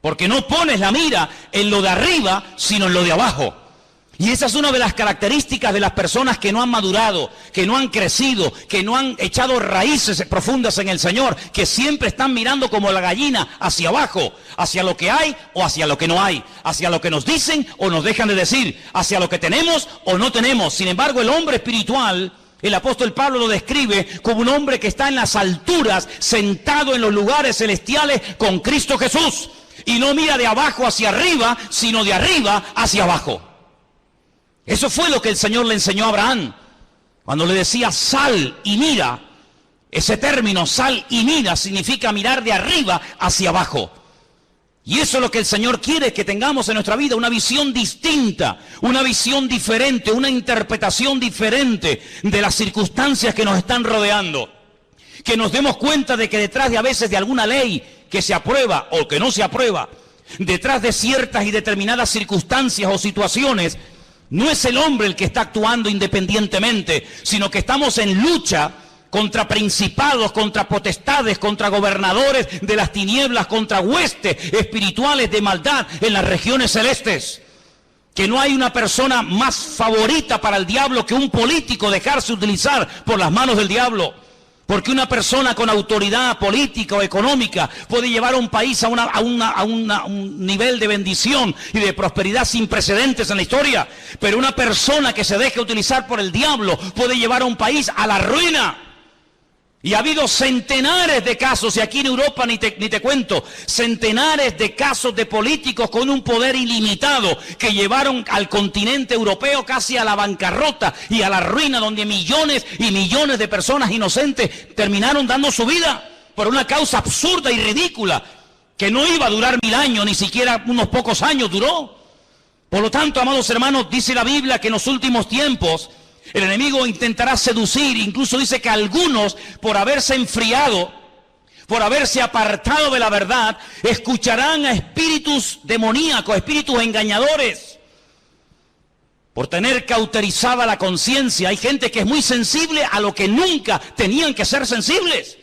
porque no pones la mira en lo de arriba, sino en lo de abajo. Y esa es una de las características de las personas que no han madurado, que no han crecido, que no han echado raíces profundas en el Señor, que siempre están mirando como la gallina hacia abajo, hacia lo que hay o hacia lo que no hay, hacia lo que nos dicen o nos dejan de decir, hacia lo que tenemos o no tenemos. Sin embargo, el hombre espiritual, el apóstol Pablo lo describe como un hombre que está en las alturas, sentado en los lugares celestiales con Cristo Jesús. Y no mira de abajo hacia arriba, sino de arriba hacia abajo. Eso fue lo que el Señor le enseñó a Abraham. Cuando le decía sal y mira, ese término sal y mira significa mirar de arriba hacia abajo. Y eso es lo que el Señor quiere que tengamos en nuestra vida, una visión distinta, una visión diferente, una interpretación diferente de las circunstancias que nos están rodeando. Que nos demos cuenta de que detrás de a veces de alguna ley que se aprueba o que no se aprueba, detrás de ciertas y determinadas circunstancias o situaciones, no es el hombre el que está actuando independientemente, sino que estamos en lucha contra principados, contra potestades, contra gobernadores de las tinieblas, contra huestes espirituales de maldad en las regiones celestes. Que no hay una persona más favorita para el diablo que un político dejarse utilizar por las manos del diablo. Porque una persona con autoridad política o económica puede llevar a un país a un nivel de bendición y de prosperidad sin precedentes en la historia. Pero una persona que se deje utilizar por el diablo puede llevar a un país a la ruina. Y ha habido centenares de casos, y aquí en Europa ni te cuento, centenares de casos de políticos con un poder ilimitado que llevaron al continente europeo casi a la bancarrota y a la ruina, donde millones y millones de personas inocentes terminaron dando su vida por una causa absurda y ridícula que no iba a durar 1000 años, ni siquiera unos pocos años duró. Por lo tanto, amados hermanos, dice la Biblia que en los últimos tiempos el enemigo intentará seducir, incluso dice que algunos, por haberse enfriado, por haberse apartado de la verdad, escucharán a espíritus demoníacos, espíritus engañadores, por tener cauterizada la conciencia. Hay gente que es muy sensible a lo que nunca tenían que ser sensibles,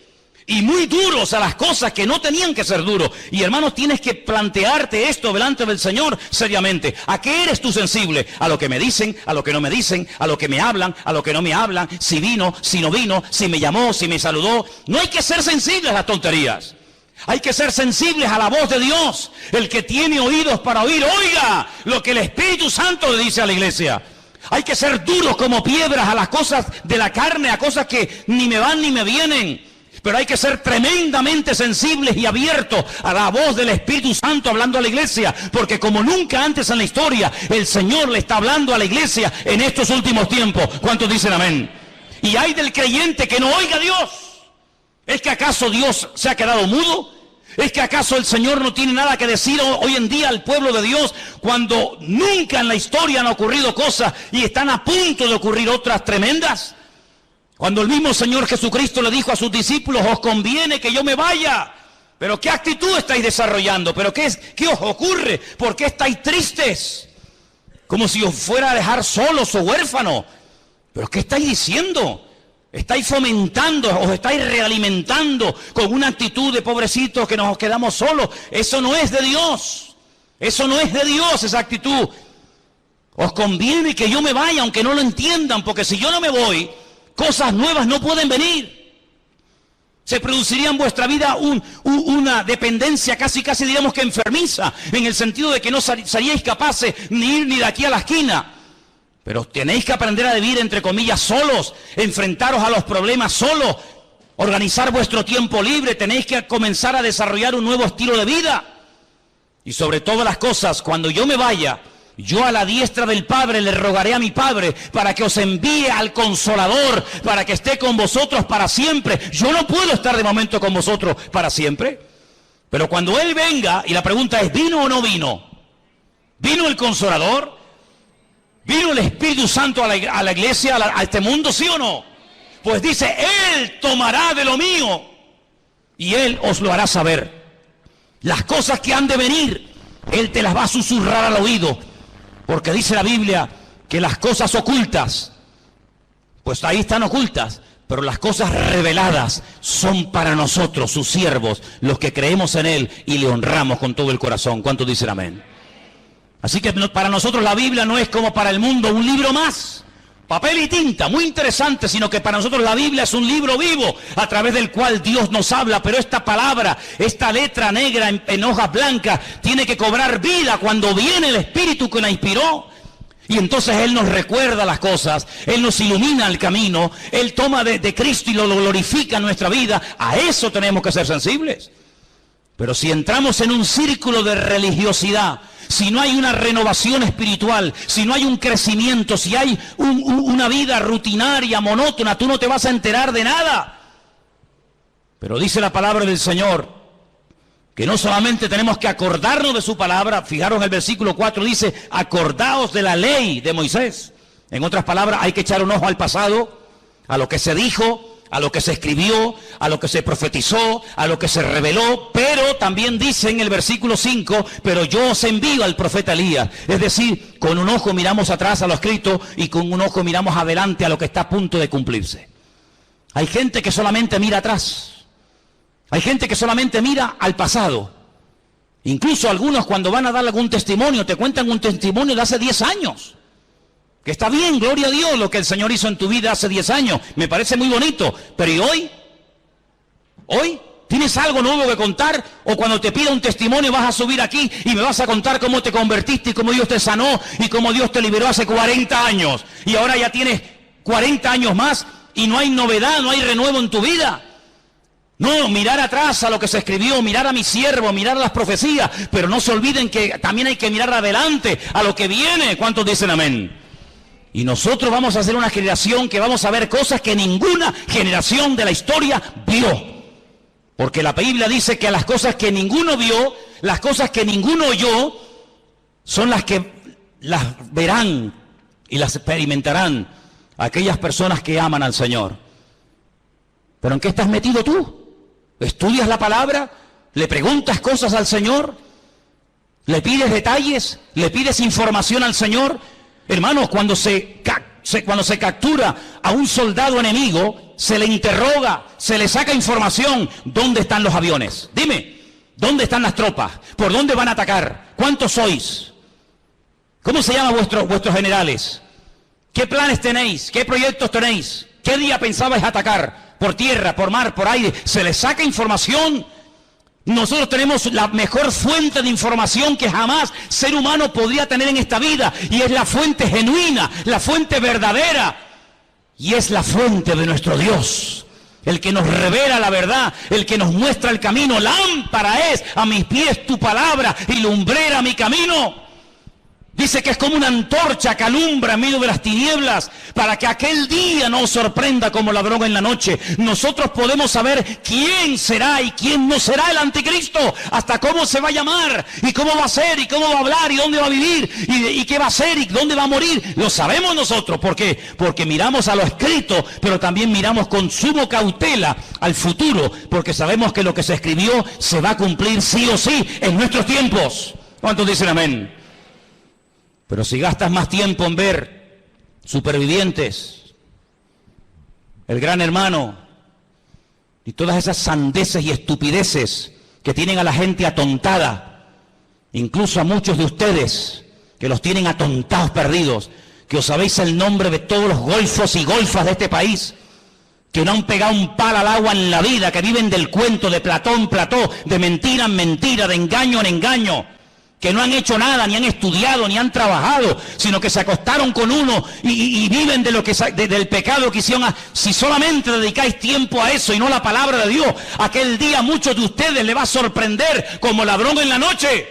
y muy duros a las cosas que no tenían que ser duros. Y hermanos, tienes que plantearte esto delante del Señor seriamente. ¿A qué eres tú sensible? ¿A lo que me dicen? ¿A lo que no me dicen? ¿A lo que me hablan? ¿A lo que no me hablan? ¿Si vino? ¿Si no vino? ¿Si me llamó? ¿Si me saludó? No hay que ser sensibles a las tonterías. Hay que ser sensibles a la voz de Dios. El que tiene oídos para oír, oiga lo que el Espíritu Santo le dice a la iglesia. Hay que ser duros como piedras a las cosas de la carne, a cosas que ni me van ni me vienen. Pero hay que ser tremendamente sensibles y abiertos a la voz del Espíritu Santo hablando a la iglesia, porque como nunca antes en la historia, el Señor le está hablando a la iglesia en estos últimos tiempos. ¿Cuántos dicen amén? Y hay del creyente que no oiga a Dios. ¿Es que acaso Dios se ha quedado mudo? ¿Es que acaso el Señor no tiene nada que decir hoy en día al pueblo de Dios, cuando nunca en la historia han ocurrido cosas y están a punto de ocurrir otras tremendas? Cuando el mismo Señor Jesucristo le dijo a sus discípulos, os conviene que yo me vaya. Pero ¿qué actitud estáis desarrollando? ¿Pero qué os ocurre? ¿Por qué estáis tristes? Como si os fuera a dejar solos o huérfanos. ¿Pero qué estáis diciendo? Estáis fomentando, os estáis realimentando con una actitud de pobrecitos que nos quedamos solos. Eso no es de Dios. Eso no es de Dios, esa actitud. Os conviene que yo me vaya, aunque no lo entiendan, porque si yo no me voy, cosas nuevas no pueden venir. Se produciría en vuestra vida una dependencia casi diríamos que enfermiza, en el sentido de que no seríais capaces ni ir ni de aquí a la esquina. Pero tenéis que aprender a vivir, entre comillas, solos, enfrentaros a los problemas solos, organizar vuestro tiempo libre, tenéis que comenzar a desarrollar un nuevo estilo de vida. Y sobre todas las cosas, cuando yo me vaya, yo a la diestra del Padre le rogaré a mi Padre para que os envíe al Consolador, para que esté con vosotros para siempre. Yo no puedo estar de momento con vosotros para siempre, pero cuando Él venga, y la pregunta es, ¿vino o no vino? ¿Vino el Consolador? ¿Vino el Espíritu Santo a la iglesia, a este mundo, sí o no? Pues dice, Él tomará de lo mío y Él os lo hará saber. Las cosas que han de venir, Él te las va a susurrar al oído. Porque dice la Biblia que las cosas ocultas, pues ahí están ocultas, pero las cosas reveladas son para nosotros, sus siervos, los que creemos en Él y le honramos con todo el corazón. ¿Cuántos dicen amén? Así que para nosotros la Biblia no es como para el mundo un libro más, papel y tinta, muy interesante, sino que para nosotros la Biblia es un libro vivo a través del cual Dios nos habla, pero esta palabra, esta letra negra en hojas blancas, tiene que cobrar vida cuando viene el Espíritu que la inspiró. Y entonces Él nos recuerda las cosas, Él nos ilumina el camino, Él toma de Cristo y lo glorifica en nuestra vida. A eso tenemos que ser sensibles. Pero si entramos en un círculo de religiosidad, si no hay una renovación espiritual, si no hay un crecimiento, si hay una vida rutinaria, monótona, tú no te vas a enterar de nada. Pero dice la palabra del Señor que no solamente tenemos que acordarnos de su palabra, fijaros en el versículo 4, dice, acordaos de la ley de Moisés. En otras palabras, hay que echar un ojo al pasado, a lo que se dijo, a lo que se escribió, a lo que se profetizó, a lo que se reveló, pero también dice en el versículo 5, pero yo os envío al profeta Elías. Es decir, con un ojo miramos atrás a lo escrito y con un ojo miramos adelante a lo que está a punto de cumplirse. Hay gente que solamente mira atrás. Hay gente que solamente mira al pasado. Incluso algunos cuando van a dar algún testimonio, te cuentan un testimonio de hace 10 años. Que está bien, gloria a Dios, lo que el Señor hizo en tu vida hace 10 años. Me parece muy bonito. Pero ¿y hoy? ¿Hoy? ¿Tienes algo nuevo que contar? O cuando te pida un testimonio vas a subir aquí y me vas a contar cómo te convertiste y cómo Dios te sanó y cómo Dios te liberó hace 40 años. Y ahora ya tienes 40 años más y no hay novedad, no hay renuevo en tu vida. No, mirar atrás a lo que se escribió, mirar a mi siervo, mirar a las profecías, pero no se olviden que también hay que mirar adelante, a lo que viene. ¿Cuántos dicen amén? Y nosotros vamos a ser una generación que vamos a ver cosas que ninguna generación de la historia vio. Porque la Biblia dice que las cosas que ninguno vio, las cosas que ninguno oyó, son las que las verán y las experimentarán aquellas personas que aman al Señor. ¿Pero en qué estás metido tú? ¿Estudias la palabra? ¿Le preguntas cosas al Señor? ¿Le pides detalles? ¿Le pides información al Señor? Hermanos, cuando se captura a un soldado enemigo, se le interroga, se le saca información. ¿Dónde están los aviones? Dime, ¿dónde están las tropas? ¿Por dónde van a atacar? ¿Cuántos sois? ¿Cómo se llaman vuestros generales? ¿Qué planes tenéis? ¿Qué proyectos tenéis? ¿Qué día pensabais atacar? ¿Por tierra, por mar, por aire? Se le saca información. Nosotros tenemos la mejor fuente de información que jamás ser humano podría tener en esta vida. Y es la fuente genuina, la fuente verdadera. Y es la fuente de nuestro Dios. El que nos revela la verdad, el que nos muestra el camino. Lámpara es a mis pies tu palabra y lumbrera mi camino. Dice que es como una antorcha que alumbra en medio de las tinieblas para que aquel día no os sorprenda como ladrón en la noche. Nosotros podemos saber quién será y quién no será el anticristo, hasta cómo se va a llamar y cómo va a ser y cómo va a hablar y dónde va a vivir y qué va a hacer y dónde va a morir. Lo sabemos nosotros. ¿Por qué? Porque miramos a lo escrito, pero también miramos con suma cautela al futuro, porque sabemos que lo que se escribió se va a cumplir sí o sí en nuestros tiempos. ¿Cuántos dicen amén? Pero si gastas más tiempo en ver Supervivientes, El Gran Hermano y todas esas sandeces y estupideces que tienen a la gente atontada, incluso a muchos de ustedes que los tienen atontados, perdidos, que os sabéis el nombre de todos los golfos y golfas de este país, que no han pegado un palo al agua en la vida, que viven del cuento, de Platón en Platón, de mentira en mentira, de engaño en engaño, que no han hecho nada, ni han estudiado, ni han trabajado, sino que se acostaron con uno y viven de lo que del pecado que hicieron. Si solamente dedicáis tiempo a eso y no a la palabra de Dios, aquel día muchos de ustedes le va a sorprender como ladrón en la noche.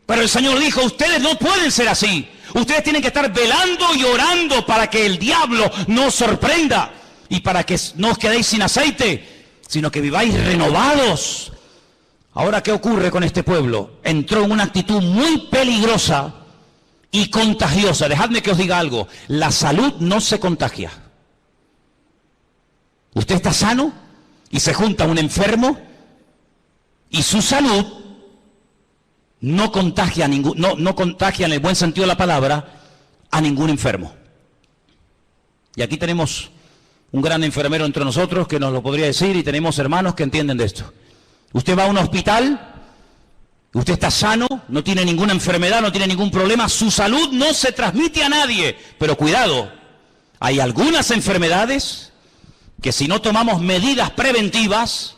Pero el Señor dijo, ustedes no pueden ser así. Ustedes tienen que estar velando y orando para que el diablo no os sorprenda y para que no os quedéis sin aceite, sino que viváis renovados. Ahora, ¿qué ocurre con este pueblo? Entró en una actitud muy peligrosa y contagiosa. Dejadme que os diga algo. La salud no se contagia. Usted está sano y se junta un enfermo y su salud no contagia, no contagia en el buen sentido de la palabra a ningún enfermo. Y aquí tenemos un gran enfermero entre nosotros que nos lo podría decir, y tenemos hermanos que entienden de esto. Usted va a un hospital, usted está sano, no tiene ninguna enfermedad, no tiene ningún problema, su salud no se transmite a nadie, pero cuidado, hay algunas enfermedades que si no tomamos medidas preventivas,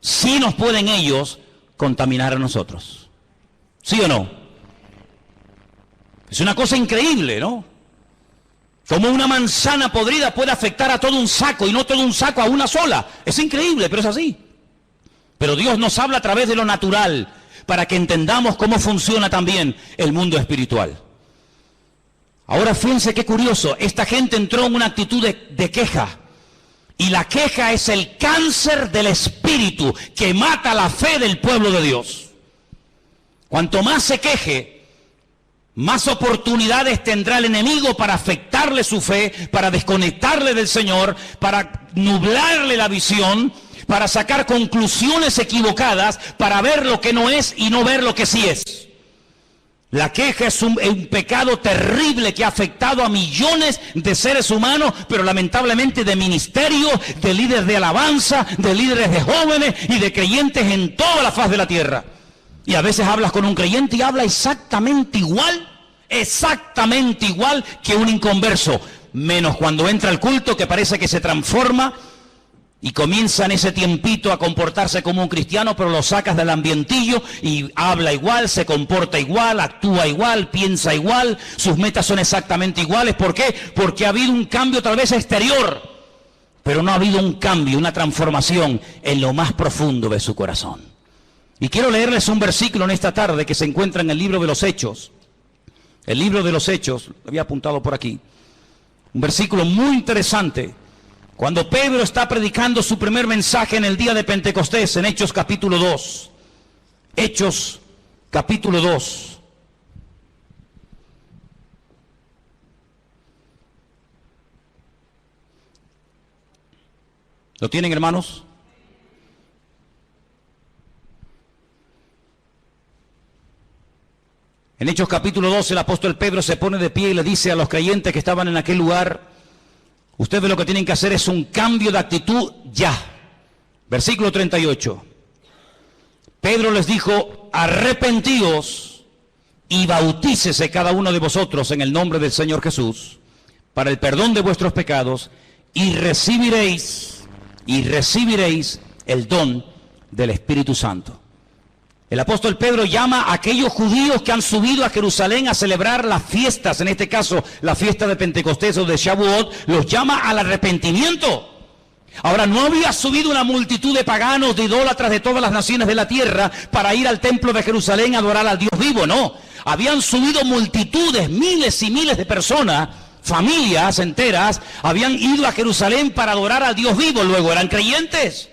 sí nos pueden ellos contaminar a nosotros. ¿Sí o no? Es una cosa increíble, ¿no? Como una manzana podrida puede afectar a todo un saco y no todo un saco a una sola. Es increíble, pero es así. Pero Dios nos habla a través de lo natural para que entendamos cómo funciona también el mundo espiritual. Ahora fíjense qué curioso, esta gente entró en una actitud de queja. Y la queja es el cáncer del espíritu que mata la fe del pueblo de Dios. Cuanto más se queje, más oportunidades tendrá el enemigo para afectarle su fe, para desconectarle del Señor, para nublarle la visión, para sacar conclusiones equivocadas, para ver lo que no es y no ver lo que sí es. La queja es un pecado terrible que ha afectado a millones de seres humanos, pero lamentablemente de ministerios, de líderes de alabanza, de líderes de jóvenes y de creyentes en toda la faz de la tierra. Y a veces hablas con un creyente y habla exactamente igual que un inconverso, menos cuando entra al culto, que parece que se transforma y comienza en ese tiempito a comportarse como un cristiano, pero lo sacas del ambientillo y habla igual, se comporta igual, actúa igual, piensa igual, sus metas son exactamente iguales. ¿Por qué? Porque ha habido un cambio tal vez exterior, pero no ha habido un cambio, una transformación en lo más profundo de su corazón. Y quiero leerles un versículo en esta tarde que se encuentra en el libro de los Hechos. El libro de los Hechos, lo había apuntado por aquí. Un versículo muy interesante. Cuando Pedro está predicando su primer mensaje en el día de Pentecostés, en Hechos capítulo 2. Hechos capítulo 2. ¿Lo tienen, hermanos? En Hechos capítulo 2, el apóstol Pedro se pone de pie y le dice a los creyentes que estaban en aquel lugar: ustedes lo que tienen que hacer es un cambio de actitud ya. Versículo 38. Pedro les dijo: arrepentíos y bautícese cada uno de vosotros en el nombre del Señor Jesús para el perdón de vuestros pecados y recibiréis el don del Espíritu Santo. El apóstol Pedro llama a aquellos judíos que han subido a Jerusalén a celebrar las fiestas, en este caso la fiesta de Pentecostés o de Shavuot, los llama al arrepentimiento. Ahora, no había subido una multitud de paganos, de idólatras de todas las naciones de la tierra para ir al templo de Jerusalén a adorar al Dios vivo, no. Habían subido multitudes, miles y miles de personas, familias enteras, habían ido a Jerusalén para adorar al Dios vivo, luego eran creyentes.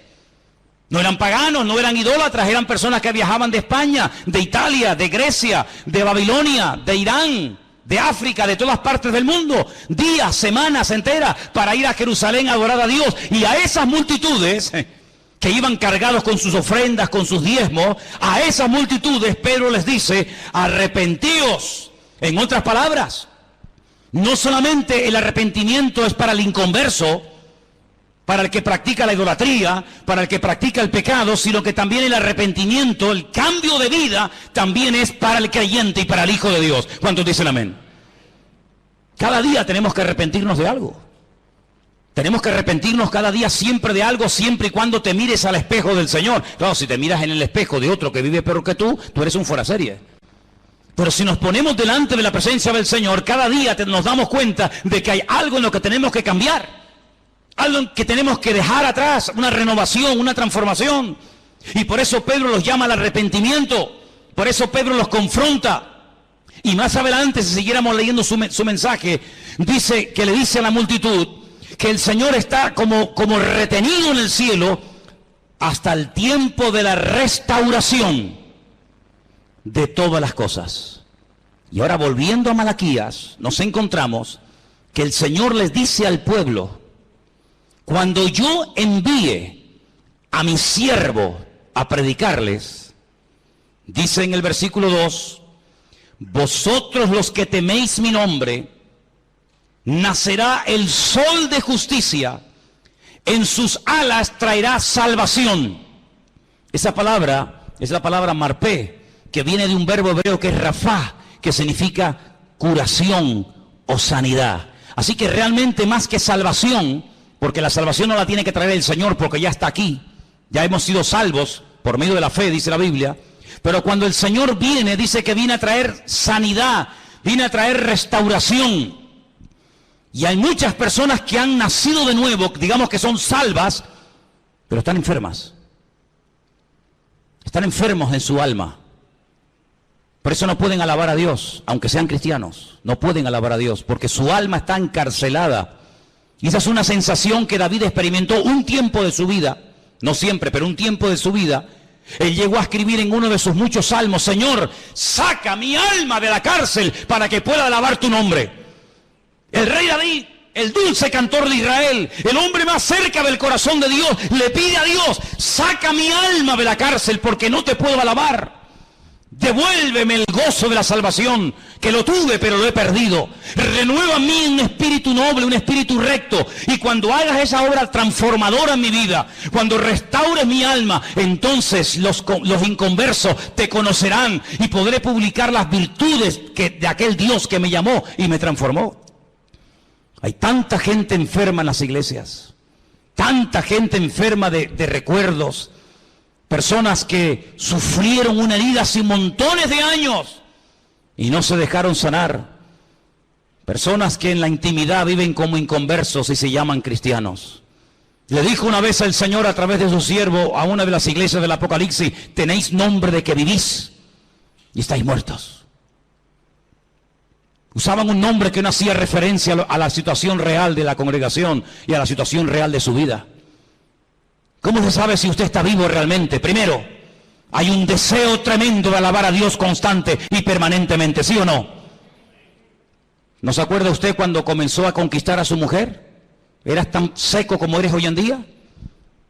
No eran paganos, no eran idólatras, eran personas que viajaban de España, de Italia, de Grecia, de Babilonia, de Irán, de África, de todas partes del mundo, días, semanas enteras para ir a Jerusalén a adorar a Dios. Y a esas multitudes que iban cargados con sus ofrendas, con sus diezmos, a esas multitudes Pedro les dice: arrepentíos. En otras palabras, no solamente el arrepentimiento es para el inconverso, para el que practica la idolatría, para el que practica el pecado, sino que también el arrepentimiento, el cambio de vida, también es para el creyente y para el Hijo de Dios. ¿Cuántos dicen amén? Cada día tenemos que arrepentirnos de algo. Tenemos que arrepentirnos cada día siempre de algo, siempre y cuando te mires al espejo del Señor. Claro, si te miras en el espejo de otro que vive peor que tú eres un fuera serie. Pero si nos ponemos delante de la presencia del Señor, cada día nos damos cuenta de que hay algo en lo que tenemos que cambiar. Algo que tenemos que dejar atrás, una renovación, una transformación. Y por eso Pedro los llama al arrepentimiento, por eso Pedro los confronta. Y más adelante, si siguiéramos leyendo su mensaje, dice que le dice a la multitud que el Señor está como retenido en el cielo hasta el tiempo de la restauración de todas las cosas. Y ahora, volviendo a Malaquías, nos encontramos que el Señor les dice al pueblo: cuando yo envíe a mi siervo a predicarles, dice en el versículo 2, vosotros los que teméis mi nombre, nacerá el sol de justicia En sus alas traerá salvación. Esa palabra es la palabra marpé, que viene de un verbo hebreo que es rafá, que significa curación o sanidad. Así que realmente más que salvación, porque la salvación no la tiene que traer el Señor porque ya está aquí, ya hemos sido salvos por medio de la fe, dice la Biblia, pero cuando el Señor viene, dice que viene a traer sanidad, viene a traer restauración. Y hay muchas personas que han nacido de nuevo, digamos que son salvas, pero están enfermas. Están enfermos en su alma. Por eso no pueden alabar a Dios, aunque sean cristianos. No pueden alabar a Dios, porque su alma está encarcelada. Y esa es una sensación que David experimentó un tiempo de su vida. No siempre, pero un tiempo de su vida. Él llegó a escribir en uno de sus muchos salmos: Señor, saca mi alma de la cárcel para que pueda alabar tu nombre. El rey David, el dulce cantor de Israel, el hombre más cerca del corazón de Dios, le pide a Dios: saca mi alma de la cárcel porque no te puedo alabar. Devuélveme el gozo de la salvación, que lo tuve pero lo he perdido. Renueva en mí un espíritu noble, un espíritu recto. Y cuando hagas esa obra transformadora en mi vida, cuando restaures mi alma, entonces los inconversos te conocerán y podré publicar las virtudes de aquel Dios que me llamó y me transformó. Hay tanta gente enferma en las iglesias, tanta gente enferma de recuerdos, personas que sufrieron una herida hace montones de años y no se dejaron sanar, personas que en la intimidad viven como inconversos y se llaman cristianos. Le dijo una vez el Señor a través de su siervo a una de las iglesias del Apocalipsis: tenéis nombre de que vivís y estáis muertos. Usaban un nombre que no hacía referencia a la situación real de la congregación y a la situación real de su vida. ¿Cómo se sabe si usted está vivo realmente? Primero, hay un deseo tremendo de alabar a Dios constante y permanentemente, ¿sí o no? ¿No se acuerda usted cuando comenzó a conquistar a su mujer? ¿Eras tan seco como eres hoy en día?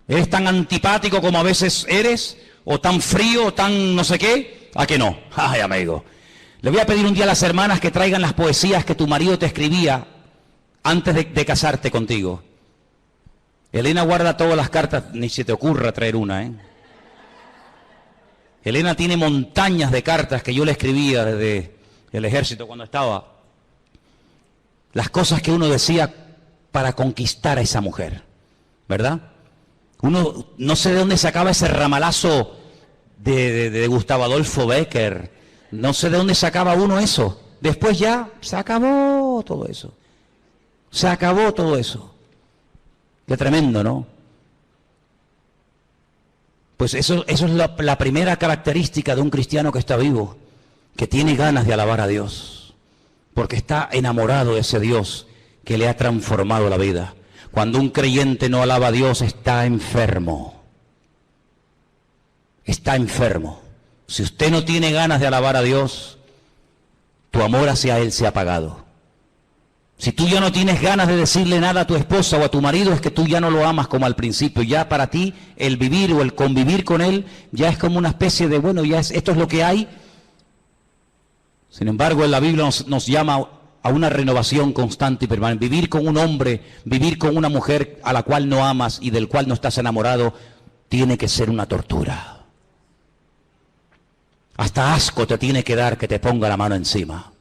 ¿Eres tan antipático como a veces eres? ¿O tan frío, o tan no sé qué? ¿A que no? Ay, amigo. Le voy a pedir un día a las hermanas que traigan las poesías que tu marido te escribía antes de casarte contigo. Elena guarda todas las cartas, ni se te ocurra traer una, ¿eh? Elena tiene montañas de cartas que yo le escribía desde el ejército cuando estaba. Las cosas que uno decía para conquistar a esa mujer, ¿verdad? Uno no sé de dónde sacaba ese ramalazo de Gustavo Adolfo Bécquer. No sé de dónde sacaba uno eso. Después ya se acabó todo eso. Se acabó todo eso. Qué tremendo, ¿no? Pues eso es la primera característica de un cristiano que está vivo, que tiene ganas de alabar a Dios, porque está enamorado de ese Dios que le ha transformado la vida. Cuando un creyente no alaba a Dios, está enfermo. Está enfermo. Si usted no tiene ganas de alabar a Dios, tu amor hacia Él se ha apagado. Si tú ya no tienes ganas de decirle nada a tu esposa o a tu marido, es que tú ya no lo amas como al principio. Ya para ti el vivir o el convivir con Él ya es como una especie de, bueno, esto es lo que hay. Sin embargo, en la Biblia nos llama a una renovación constante y permanente. Vivir con un hombre, vivir con una mujer a la cual no amas y del cual no estás enamorado, tiene que ser una tortura. Hasta asco te tiene que dar que te ponga la mano encima.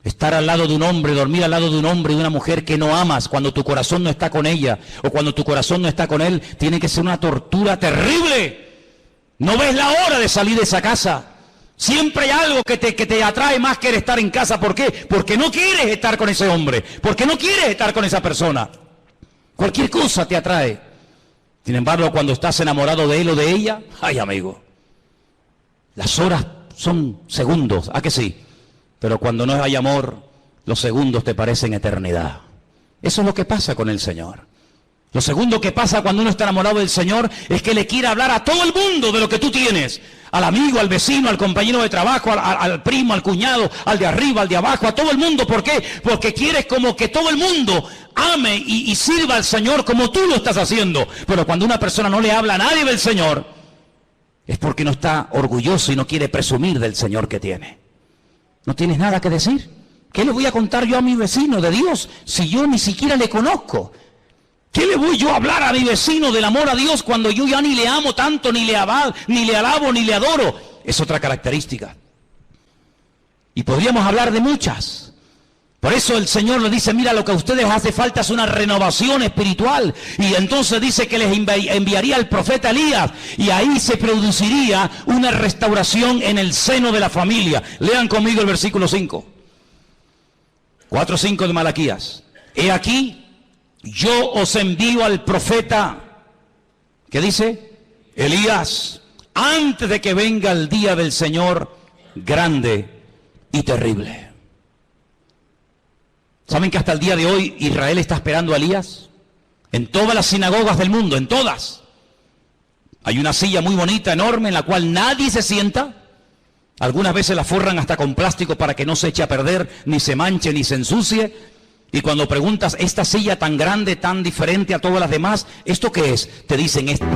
Estar al lado de un hombre, dormir al lado de un hombre y de una mujer que no amas, cuando tu corazón no está con ella o cuando tu corazón no está con él, tiene que ser una tortura terrible. No ves la hora de salir de esa casa. Siempre hay algo que te atrae más que estar en casa. ¿Por qué? Porque no quieres estar con ese hombre, porque no quieres estar con esa persona. Cualquier cosa te atrae. Sin embargo, cuando estás enamorado de él o de ella, ay, amigo, las horas son segundos, ¿a que sí? Pero cuando no hay amor, los segundos te parecen eternidad. Eso es lo que pasa con el Señor. Lo segundo que pasa cuando uno está enamorado del Señor es que le quiere hablar a todo el mundo de lo que tú tienes. Al amigo, al vecino, al compañero de trabajo, al primo, al cuñado, al de arriba, al de abajo, a todo el mundo. ¿Por qué? Porque quieres como que todo el mundo ame y sirva al Señor como tú lo estás haciendo. Pero cuando una persona no le habla a nadie del Señor, es porque no está orgulloso y no quiere presumir del Señor que tiene. ¿No tienes nada que decir? ¿Qué le voy a contar yo a mi vecino de Dios si yo ni siquiera le conozco? ¿Qué le voy yo a hablar a mi vecino del amor a Dios cuando yo ya ni le amo tanto, ni le alabo, ni le adoro? Es otra característica. Y podríamos hablar de muchas. Por eso el Señor le dice, mira, lo que a ustedes hace falta es una renovación espiritual. Y entonces dice que les enviaría al profeta Elías. Y ahí se produciría una restauración en el seno de la familia. Lean conmigo el versículo 5. 4:5 de Malaquías. He aquí, yo os envío al profeta, ¿qué dice? Elías, antes de que venga el día del Señor grande y terrible. ¿Saben que hasta el día de hoy Israel está esperando a Elías? En todas las sinagogas del mundo, en todas. Hay una silla muy bonita, enorme, en la cual nadie se sienta. Algunas veces la forran hasta con plástico para que no se eche a perder, ni se manche, ni se ensucie. Y cuando preguntas, esta silla tan grande, tan diferente a todas las demás, ¿esto qué es? Te dicen esto.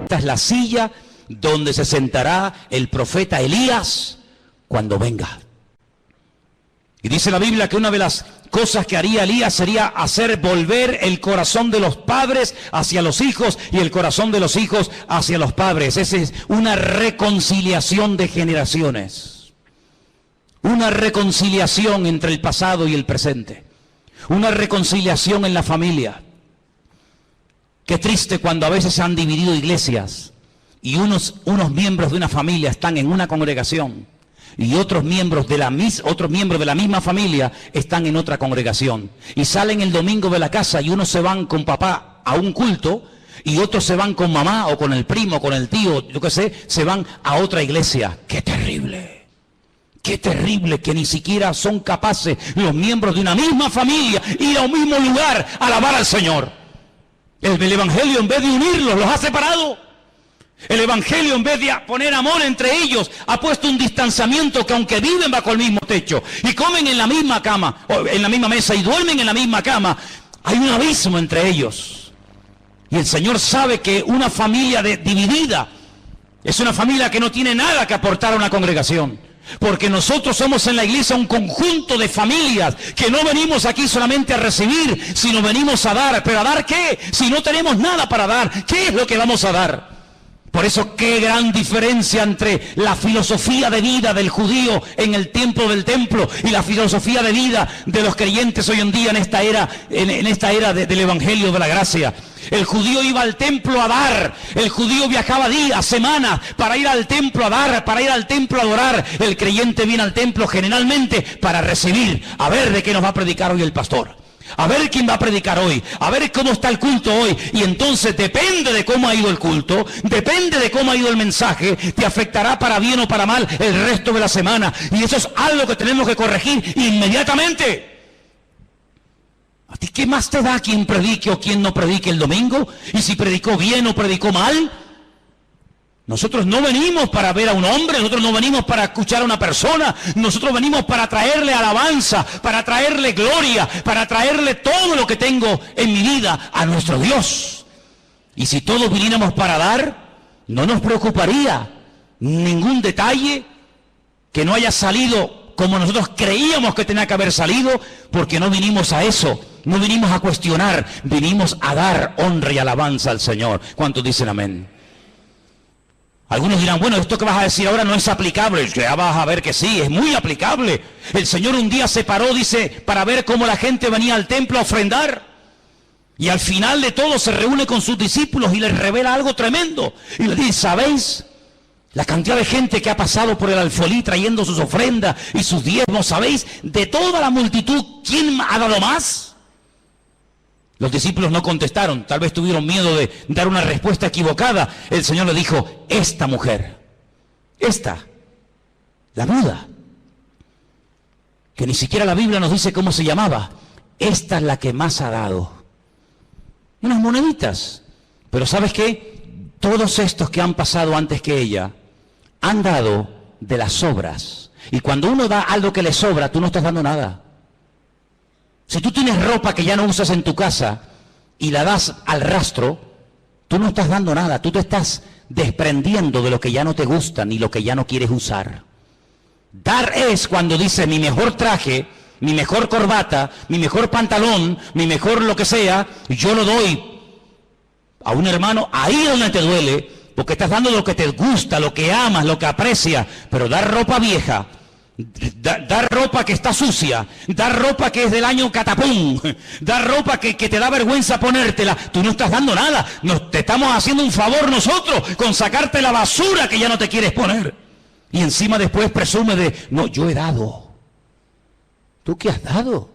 Esta es la silla donde se sentará el profeta Elías cuando venga. Y dice la Biblia que una de las cosas que haría Elías sería hacer volver el corazón de los padres hacia los hijos y el corazón de los hijos hacia los padres. Esa es una reconciliación de generaciones. Una reconciliación entre el pasado y el presente. Una reconciliación en la familia. Qué triste cuando a veces se han dividido iglesias y unos miembros de una familia están en una congregación y otros miembros de la misma familia están en otra congregación. Y salen el domingo de la casa y unos se van con papá a un culto y otros se van con mamá o con el primo, con el tío, yo qué sé, se van a otra iglesia. ¡Qué terrible! ¡Qué terrible que ni siquiera son capaces los miembros de una misma familia ir a un mismo lugar a alabar al Señor! El Evangelio, en vez de unirlos, los ha separado. El Evangelio, en vez de poner amor entre ellos, ha puesto un distanciamiento que aunque viven bajo el mismo techo y comen en la misma cama, o en la misma mesa y duermen en la misma cama, hay un abismo entre ellos. Y el Señor sabe que una familia dividida es una familia que no tiene nada que aportar a una congregación. Porque nosotros somos en la iglesia un conjunto de familias que no venimos aquí solamente a recibir, sino venimos a dar. ¿Pero a dar qué? Si no tenemos nada para dar, ¿qué es lo que vamos a dar? Por eso, qué gran diferencia entre la filosofía de vida del judío en el tiempo del templo y la filosofía de vida de los creyentes hoy en día en esta era del Evangelio de la Gracia. El judío iba al templo a dar, el judío viajaba días, semanas para ir al templo a dar, para ir al templo a adorar. El creyente viene al templo generalmente para recibir, a ver de qué nos va a predicar hoy el pastor. A ver quién va a predicar hoy, a ver cómo está el culto hoy. Y entonces depende de cómo ha ido el culto, depende de cómo ha ido el mensaje, te afectará para bien o para mal el resto de la semana. Y eso es algo que tenemos que corregir inmediatamente. ¿A ti qué más te da quién predique o quién no predique el domingo? Y si predicó bien o predicó mal. Nosotros no venimos para ver a un hombre, nosotros no venimos para escuchar a una persona, nosotros venimos para traerle alabanza, para traerle gloria, para traerle todo lo que tengo en mi vida a nuestro Dios. Y si todos viniéramos para dar, no nos preocuparía ningún detalle que no haya salido como nosotros creíamos que tenía que haber salido, porque no vinimos a eso, no vinimos a cuestionar, vinimos a dar honra y alabanza al Señor. ¿Cuántos dicen amén? Algunos dirán, bueno, esto que vas a decir ahora no es aplicable. Ya vas a ver que sí, es muy aplicable. El Señor un día se paró, dice, para ver cómo la gente venía al templo a ofrendar. Y al final de todo se reúne con sus discípulos y les revela algo tremendo. Y les dice, ¿sabéis la cantidad de gente que ha pasado por el alfolí trayendo sus ofrendas y sus diezmos? ¿Sabéis de toda la multitud quién ha dado más? Los discípulos no contestaron, tal vez tuvieron miedo de dar una respuesta equivocada. El Señor le dijo, esta mujer, esta, la viuda, que ni siquiera la Biblia nos dice cómo se llamaba, esta es la que más ha dado. Unas moneditas. Pero ¿sabes qué? Todos estos que han pasado antes que ella han dado de las sobras. Y cuando uno da algo que le sobra, tú no estás dando nada. Si tú tienes ropa que ya no usas en tu casa y la das al rastro, tú no estás dando nada. Tú te estás desprendiendo de lo que ya no te gusta ni lo que ya no quieres usar. Dar es cuando dice mi mejor traje, mi mejor corbata, mi mejor pantalón, mi mejor lo que sea, yo lo doy a un hermano ahí donde te duele, porque estás dando lo que te gusta, lo que amas, lo que aprecias. Pero dar ropa vieja, dar ropa que está sucia, dar ropa que es del año catapum, dar ropa que te da vergüenza ponértela, tú no estás dando nada. Te estamos haciendo un favor nosotros con sacarte la basura que ya no te quieres poner. Y encima después presume de, no, yo he dado. ¿Tú qué has dado?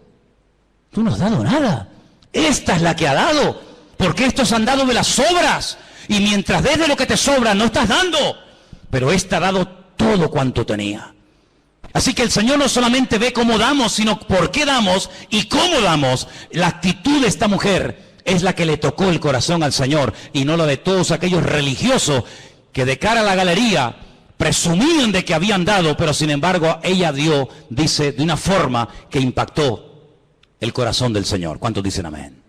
Tú no has dado nada. Esta es la que ha dado, porque estos han dado de las sobras. Y mientras des de lo que te sobra, no estás dando. Pero esta ha dado todo cuanto tenía. Así que el Señor no solamente ve cómo damos, sino por qué damos y cómo damos. La actitud de esta mujer es la que le tocó el corazón al Señor, y no la de todos aquellos religiosos que de cara a la galería presumían de que habían dado, pero sin embargo ella dio, dice, de una forma que impactó el corazón del Señor. ¿Cuántos dicen amén?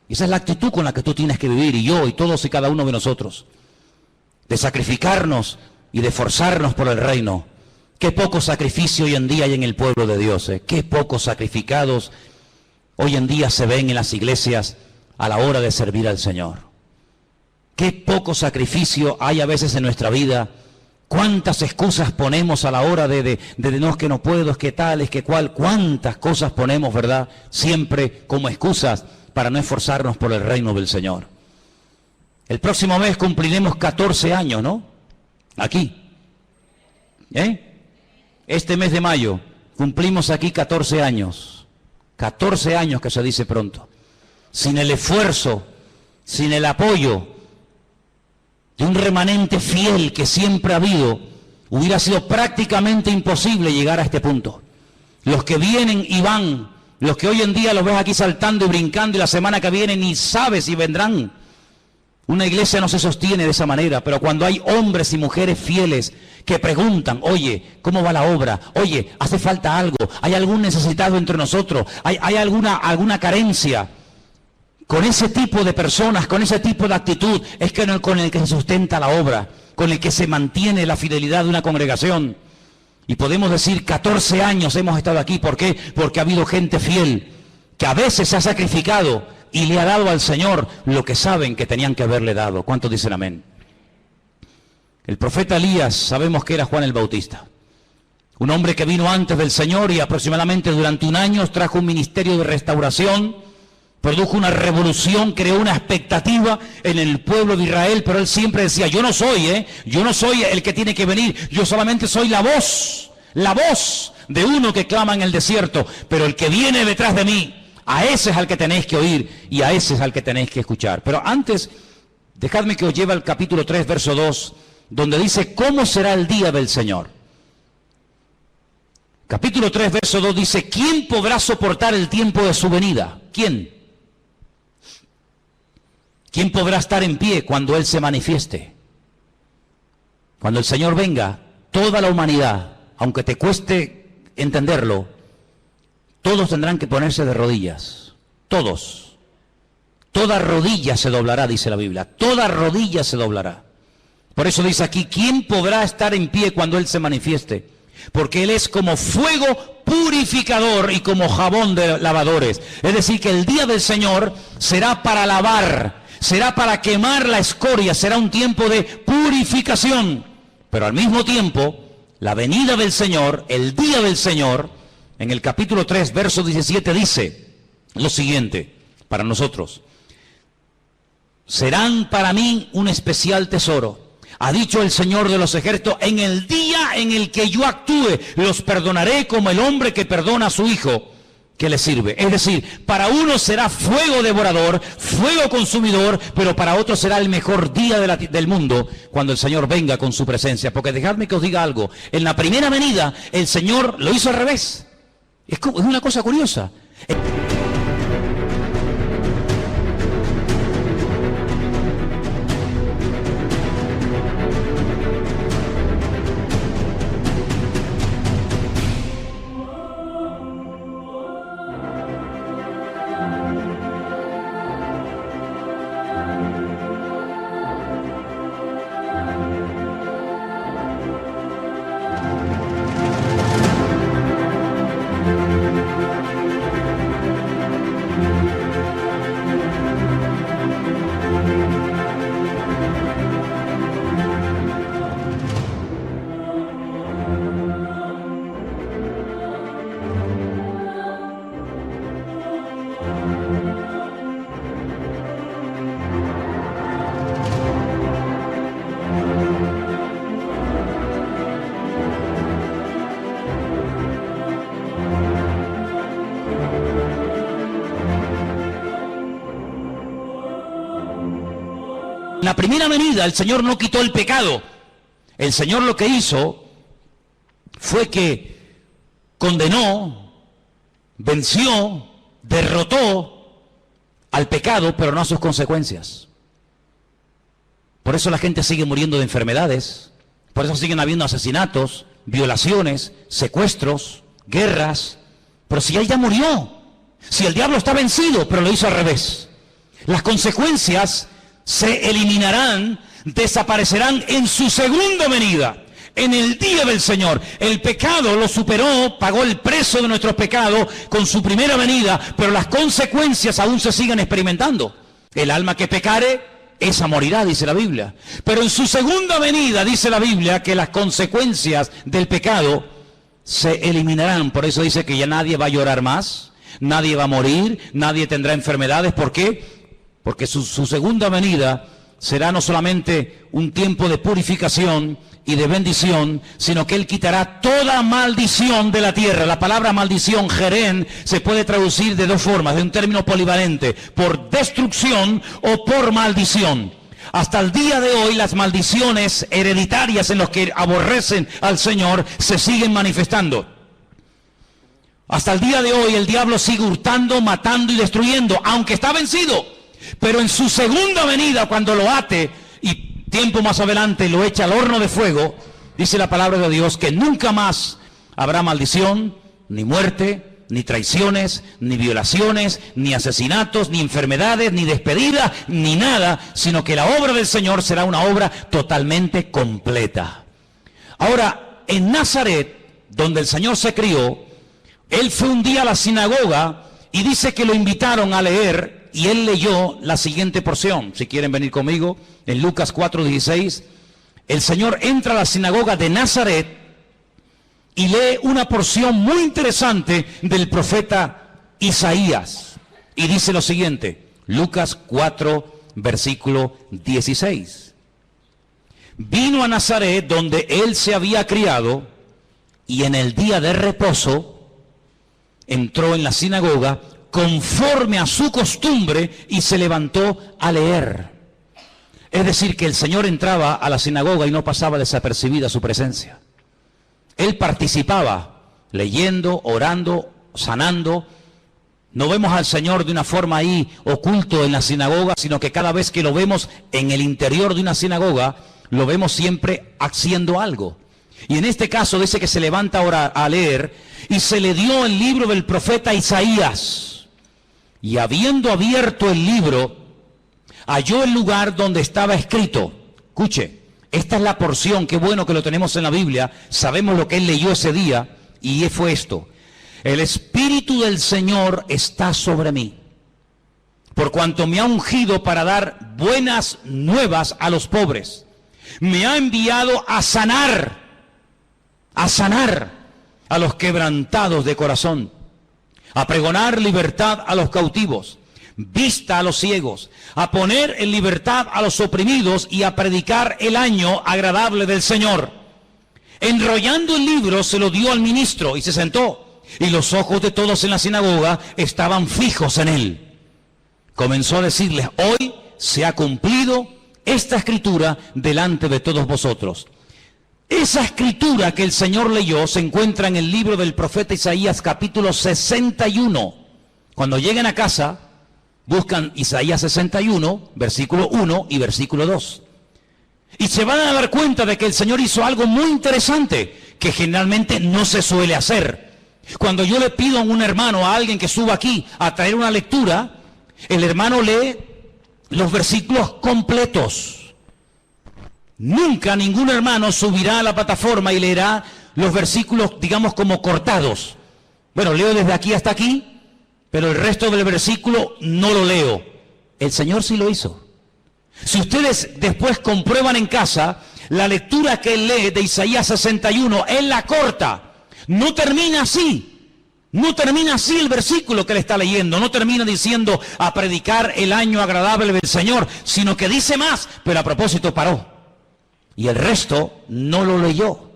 Y esa es la actitud con la que tú tienes que vivir, y yo y todos y cada uno de nosotros, de sacrificarnos y de esforzarnos por el reino. Qué poco sacrificio hoy en día hay en el pueblo de Dios, qué pocos sacrificados hoy en día se ven en las iglesias a la hora de servir al Señor. Qué poco sacrificio hay a veces en nuestra vida. Cuántas excusas ponemos a la hora de no, es que no puedo, es que tal, es que cual. Cuántas cosas ponemos, ¿verdad? Siempre como excusas para no esforzarnos por el reino del Señor. El próximo mes cumpliremos 14 años, ¿no? Aquí. Este mes de mayo cumplimos aquí 14 años. 14 años que se dice pronto. Sin el esfuerzo, sin el apoyo de un remanente fiel que siempre ha habido, hubiera sido prácticamente imposible llegar a este punto. Los que vienen y van, los que hoy en día los ves aquí saltando y brincando, y la semana que viene ni sabes si vendrán. Una iglesia no se sostiene de esa manera, pero cuando hay hombres y mujeres fieles que preguntan, oye, ¿cómo va la obra? Oye, ¿hace falta algo? ¿Hay algún necesitado entre nosotros? ¿Hay alguna carencia? Con ese tipo de personas, con ese tipo de actitud, es con el que se sustenta la obra, con el que se mantiene la fidelidad de una congregación. Y podemos decir, 14 años hemos estado aquí. ¿Por qué? Porque ha habido gente fiel, que a veces se ha sacrificado y le ha dado al Señor lo que saben que tenían que haberle dado. ¿Cuántos dicen amén? El profeta Elías, sabemos que era Juan el Bautista. Un hombre que vino antes del Señor y aproximadamente durante un año trajo un ministerio de restauración. Produjo una revolución, creó una expectativa en el pueblo de Israel, pero él siempre decía, yo no soy el que tiene que venir, yo solamente soy la voz de uno que clama en el desierto, pero el que viene detrás de mí, a ese es al que tenéis que oír y a ese es al que tenéis que escuchar. Pero antes, dejadme que os lleve al capítulo 3, verso 2, donde dice, ¿cómo será el día del Señor? Capítulo 3, verso 2 dice, ¿quién podrá soportar el tiempo de su venida? ¿Quién? ¿Quién podrá estar en pie cuando Él se manifieste? Cuando el Señor venga, toda la humanidad, aunque te cueste entenderlo, todos tendrán que ponerse de rodillas. Todos. Toda rodilla se doblará, dice la Biblia. Toda rodilla se doblará. Por eso dice aquí, ¿quién podrá estar en pie cuando Él se manifieste? Porque Él es como fuego purificador y como jabón de lavadores. Es decir, que el día del Señor será para lavar, será para quemar la escoria, será un tiempo de purificación. Pero al mismo tiempo, la venida del Señor, el día del Señor, en el capítulo 3, verso 17 dice lo siguiente para nosotros. serán para mí un especial tesoro. Ha dicho el Señor de los ejércitos, en el día en el que yo actúe, los perdonaré como el hombre que perdona a su hijo que le sirve. Es decir, para uno será fuego devorador, fuego consumidor, pero para otro será el mejor día del mundo cuando el Señor venga con su presencia. Porque dejadme que os diga algo, en la primera venida el Señor lo hizo al revés. Es una cosa curiosa. En la primera venida el Señor no quitó el pecado. El Señor lo que hizo fue que condenó, venció, derrotó al pecado, pero no a sus consecuencias. Por eso la gente sigue muriendo de enfermedades, por eso siguen habiendo asesinatos, violaciones, secuestros, guerras. Pero si Él ya murió, si el diablo está vencido, pero lo hizo al revés. Las consecuencias se eliminarán, desaparecerán en su segunda venida, en el día del Señor. El pecado lo superó, pagó el precio de nuestros pecados con su primera venida, pero las consecuencias aún se siguen experimentando. El alma que pecare, esa morirá, dice la Biblia. Pero en su segunda venida, dice la Biblia, que las consecuencias del pecado se eliminarán. Por eso dice que ya nadie va a llorar más, nadie va a morir, nadie tendrá enfermedades. ¿Por qué? Porque su segunda venida será no solamente un tiempo de purificación y de bendición, sino que Él quitará toda maldición de la tierra. La palabra maldición, jerén, se puede traducir de dos formas, de un término polivalente, por destrucción o por maldición. Hasta el día de hoy las maldiciones hereditarias en los que aborrecen al Señor se siguen manifestando. Hasta el día de hoy el diablo sigue hurtando, matando y destruyendo, aunque está vencido. Pero en su segunda venida, cuando lo ate y tiempo más adelante lo echa al horno de fuego, dice la palabra de Dios que nunca más habrá maldición, ni muerte, ni traiciones, ni violaciones, ni asesinatos, ni enfermedades, ni despedidas, ni nada, sino que la obra del Señor será una obra totalmente completa. Ahora, en Nazaret, donde el Señor se crió, Él fue un día a la sinagoga y dice que lo invitaron a leer. Y él leyó la siguiente porción, si quieren venir conmigo, en Lucas 4:16. El Señor entra a la sinagoga de Nazaret y lee una porción muy interesante del profeta Isaías. Y dice lo siguiente, Lucas 4, versículo 16. Vino a Nazaret donde él se había criado y en el día de reposo entró en la sinagoga conforme a su costumbre y se levantó a leer. Es decir, que el Señor entraba a la sinagoga y no pasaba desapercibida su presencia. Él participaba, leyendo, orando, sanando. No vemos al Señor de una forma ahí oculto en la sinagoga, sino que cada vez que lo vemos en el interior de una sinagoga, lo vemos siempre haciendo algo. Y en este caso dice que se levanta ahora a leer y se le dio el libro del profeta Isaías. Y habiendo abierto el libro, halló el lugar donde estaba escrito. Escuche, esta es la porción, qué bueno que lo tenemos en la Biblia, sabemos lo que él leyó ese día, y fue esto. El Espíritu del Señor está sobre mí, por cuanto me ha ungido para dar buenas nuevas a los pobres. Me ha enviado a sanar a los quebrantados de corazón, a pregonar libertad a los cautivos, vista a los ciegos, a poner en libertad a los oprimidos y a predicar el año agradable del Señor. Enrollando el libro se lo dio al ministro y se sentó, y los ojos de todos en la sinagoga estaban fijos en él. Comenzó a decirles: hoy se ha cumplido esta escritura delante de todos vosotros. Esa escritura que el Señor leyó se encuentra en el libro del profeta Isaías, capítulo 61. Cuando lleguen a casa, buscan Isaías 61, versículo 1 y versículo 2. Y se van a dar cuenta de que el Señor hizo algo muy interesante, que generalmente no se suele hacer. Cuando yo le pido a un hermano, a alguien que suba aquí, a traer una lectura, el hermano lee los versículos completos. Nunca ningún hermano subirá a la plataforma y leerá los versículos, digamos, como cortados. Bueno, leo desde aquí hasta aquí, pero el resto del versículo no lo leo. El Señor sí lo hizo. Si ustedes después comprueban en casa, la lectura que él lee de Isaías 61, él la corta. No termina así. No termina así el versículo que él está leyendo. No termina diciendo a predicar el año agradable del Señor, sino que dice más, pero a propósito paró. Y el resto no lo leyó.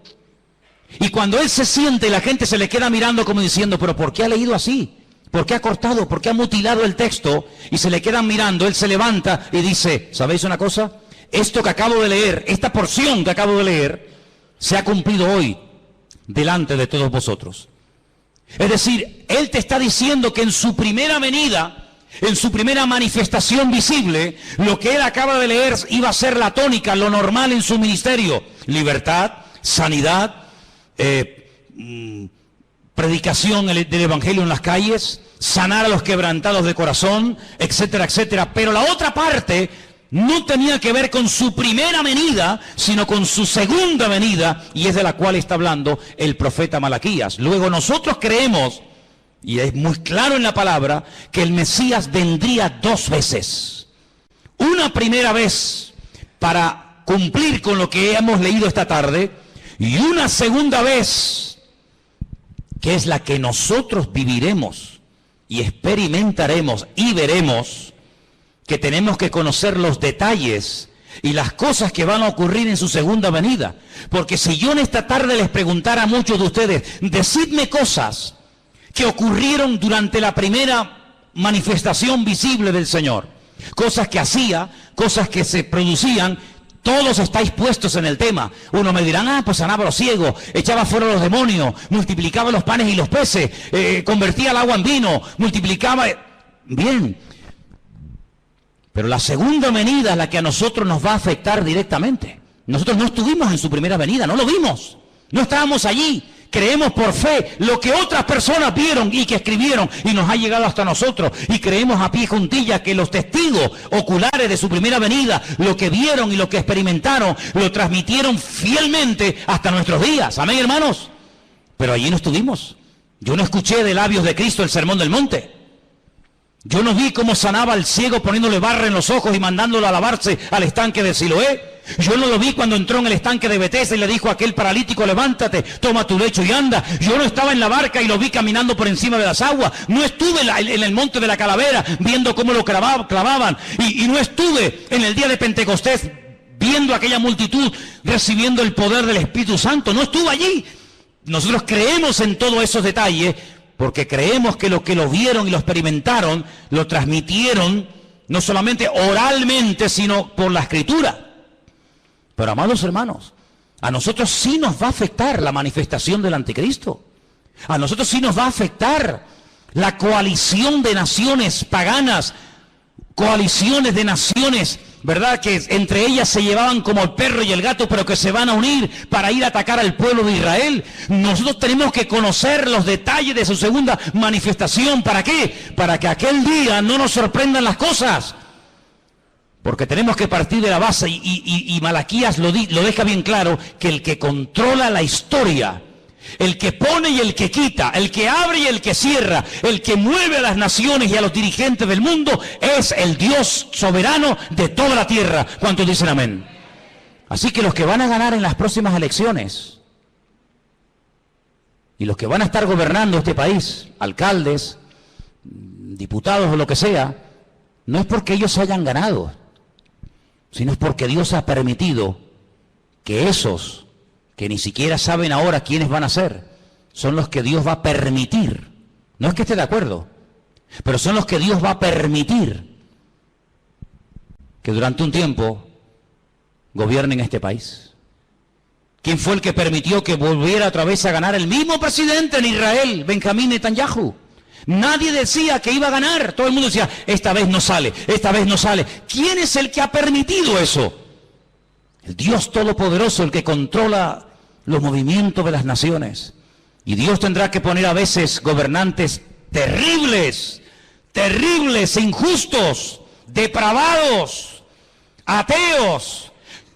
Y cuando él se siente, la gente se le queda mirando como diciendo: ¿pero por qué ha leído así? ¿Por qué ha cortado? ¿Por qué ha mutilado el texto? Y se le quedan mirando. Él se levanta y dice: ¿sabéis una cosa? Esto que acabo de leer, esta porción que acabo de leer, se ha cumplido hoy delante de todos vosotros. Es decir, él te está diciendo que en su primera venida, en su primera manifestación visible, lo que él acaba de leer iba a ser la tónica, lo normal en su ministerio: libertad, sanidad, predicación del evangelio en las calles, sanar a los quebrantados de corazón, etcétera, etcétera. Pero la otra parte no tenía que ver con su primera venida, sino con su segunda venida, y es de la cual está hablando el profeta Malaquías. Luego nosotros creemos, y es muy claro en la palabra, que el Mesías vendría dos veces. Una primera vez para cumplir con lo que hemos leído esta tarde, y una segunda vez, que es la que nosotros viviremos y experimentaremos y veremos, que tenemos que conocer los detalles y las cosas que van a ocurrir en su segunda venida. Porque si yo en esta tarde les preguntara a muchos de ustedes: decidme cosas que ocurrieron durante la primera manifestación visible del Señor, cosas que hacía, cosas que se producían, todos estáis puestos en el tema. Uno me dirán: pues sanaba a los ciegos, echaba fuera a los demonios, multiplicaba los panes y los peces, convertía el agua en vino, multiplicaba... Bien, pero la segunda venida es la que a nosotros nos va a afectar directamente. Nosotros no estuvimos en su primera venida, no lo vimos, no estábamos allí. Creemos por fe lo que otras personas vieron y que escribieron y nos ha llegado hasta nosotros. Y creemos a pie juntilla que los testigos oculares de su primera venida, lo que vieron y lo que experimentaron, lo transmitieron fielmente hasta nuestros días. Amén, hermanos. Pero allí no estuvimos. Yo no escuché de labios de Cristo el sermón del monte. Yo no vi cómo sanaba al ciego poniéndole barra en los ojos y mandándolo a lavarse al estanque de Siloé. Yo no lo vi cuando entró en el estanque de Betesda y le dijo a aquel paralítico: levántate, toma tu lecho y anda. Yo no estaba en la barca y lo vi caminando por encima de las aguas. No estuve en el monte de la Calavera viendo cómo lo clavaban. Y no estuve en el día de Pentecostés viendo a aquella multitud recibiendo el poder del Espíritu Santo. No estuve allí. Nosotros creemos en todos esos detalles porque creemos que los que lo vieron y lo experimentaron lo transmitieron no solamente oralmente, sino por la Escritura. Pero, amados hermanos, a nosotros sí nos va a afectar la manifestación del anticristo. A nosotros sí nos va a afectar la coalición de naciones paganas, coaliciones de naciones, ¿verdad?, que entre ellas se llevaban como el perro y el gato, pero que se van a unir para ir a atacar al pueblo de Israel. Nosotros tenemos que conocer los detalles de su segunda manifestación. ¿Para qué? Para que aquel día no nos sorprendan las cosas. Porque tenemos que partir de la base, y Malaquías lo deja bien claro, que el que controla la historia, el que pone y el que quita, el que abre y el que cierra, el que mueve a las naciones y a los dirigentes del mundo, es el Dios soberano de toda la tierra. ¿Cuántos dicen amén? Así que los que van a ganar en las próximas elecciones, y los que van a estar gobernando este país, alcaldes, diputados o lo que sea, no es porque ellos hayan ganado, sino es porque Dios ha permitido que esos que ni siquiera saben ahora quiénes van a ser, son los que Dios va a permitir. No es que esté de acuerdo, pero son los que Dios va a permitir que durante un tiempo gobiernen este país. ¿Quién fue el que permitió que volviera otra vez a ganar el mismo presidente en Israel, Benjamín Netanyahu? Nadie decía que iba a ganar, todo el mundo decía, esta vez no sale, esta vez no sale. ¿Quién es el que ha permitido eso? El Dios Todopoderoso, el que controla los movimientos de las naciones. Y Dios tendrá que poner a veces gobernantes terribles, terribles, injustos, depravados, ateos,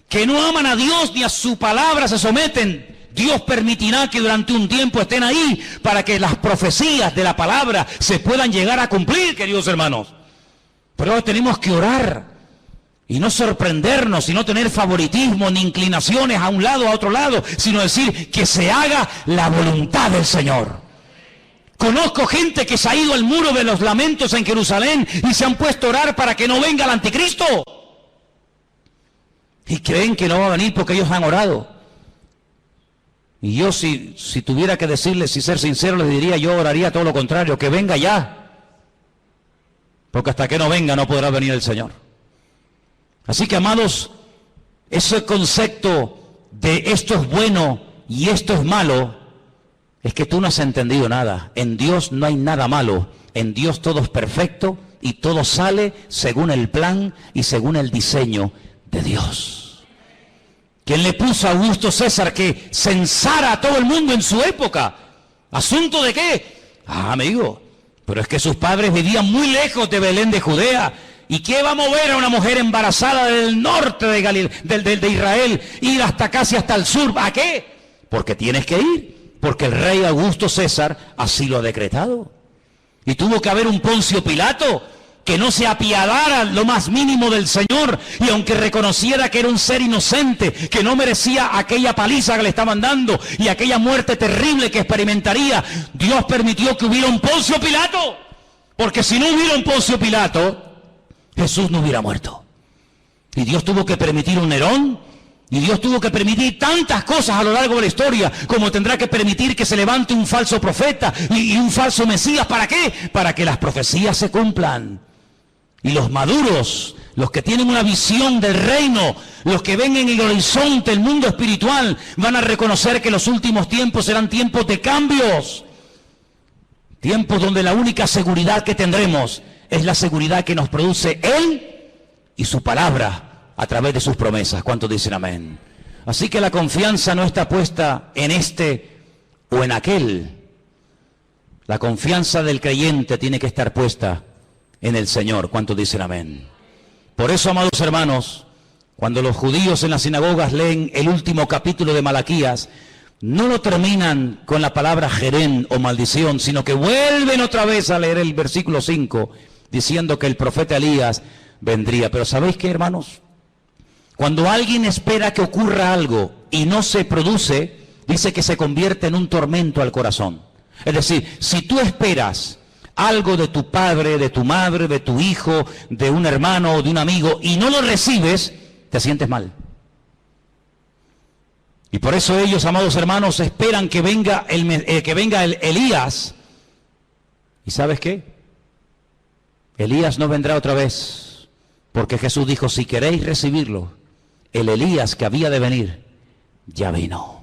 que no aman a Dios ni a su palabra se someten. Dios permitirá que durante un tiempo estén ahí para que las profecías de la palabra se puedan llegar a cumplir, queridos hermanos. Pero ahora tenemos que orar y no sorprendernos y no tener favoritismo ni inclinaciones a un lado o a otro lado, sino decir que se haga la voluntad del Señor. Conozco gente que se ha ido al muro de los lamentos en Jerusalén y se han puesto a orar para que no venga el anticristo. Y creen que no va a venir porque ellos han orado. Y yo si tuviera que decirles, si ser sincero, les diría, yo oraría todo lo contrario, que venga ya. Porque hasta que no venga no podrá venir el Señor. Así que, amados, ese concepto de esto es bueno y esto es malo, es que tú no has entendido nada. En Dios no hay nada malo. En Dios todo es perfecto y todo sale según el plan y según el diseño de Dios. ¿Quién le puso a Augusto César que censara a todo el mundo en su época? ¿Asunto de qué? Amigo, pero es que sus padres vivían muy lejos de Belén de Judea. ¿Y qué va a mover a una mujer embarazada del norte de Israel, ir hasta casi hasta el sur? ¿A qué? Porque tienes que ir, porque el rey Augusto César así lo ha decretado. Y tuvo que haber un Poncio Pilato que no se apiadara lo más mínimo del Señor, y aunque reconociera que era un ser inocente, que no merecía aquella paliza que le estaban dando y aquella muerte terrible que experimentaría, Dios permitió que hubiera un Poncio Pilato, porque si no hubiera un Poncio Pilato, Jesús no hubiera muerto. Y Dios tuvo que permitir un Nerón, y Dios tuvo que permitir tantas cosas a lo largo de la historia, como tendrá que permitir que se levante un falso profeta y un falso Mesías. ¿Para qué? Para que las profecías se cumplan. Y los maduros, los que tienen una visión del reino, los que ven en el horizonte el mundo espiritual, van a reconocer que los últimos tiempos serán tiempos de cambios. Tiempos donde la única seguridad que tendremos es la seguridad que nos produce Él y su palabra a través de sus promesas. ¿Cuántos dicen amén? Así que la confianza no está puesta en este o en aquel. La confianza del creyente tiene que estar puesta en el Señor. ¿Cuántos dicen amén? Por eso, amados hermanos, cuando los judíos en las sinagogas leen el último capítulo de Malaquías, no lo terminan con la palabra jerén o maldición, sino que vuelven otra vez a leer el versículo 5, diciendo que el profeta Elías vendría. Pero ¿sabéis qué, hermanos? Cuando alguien espera que ocurra algo y no se produce, dice que se convierte en un tormento al corazón. Es decir, si tú esperas algo de tu padre, de tu madre, de tu hijo, de un hermano o de un amigo, y no lo recibes, te sientes mal. Y por eso ellos, amados hermanos, esperan que venga el Elías. ¿Y sabes qué? Elías no vendrá otra vez, porque Jesús dijo, si queréis recibirlo, el Elías que había de venir, ya vino.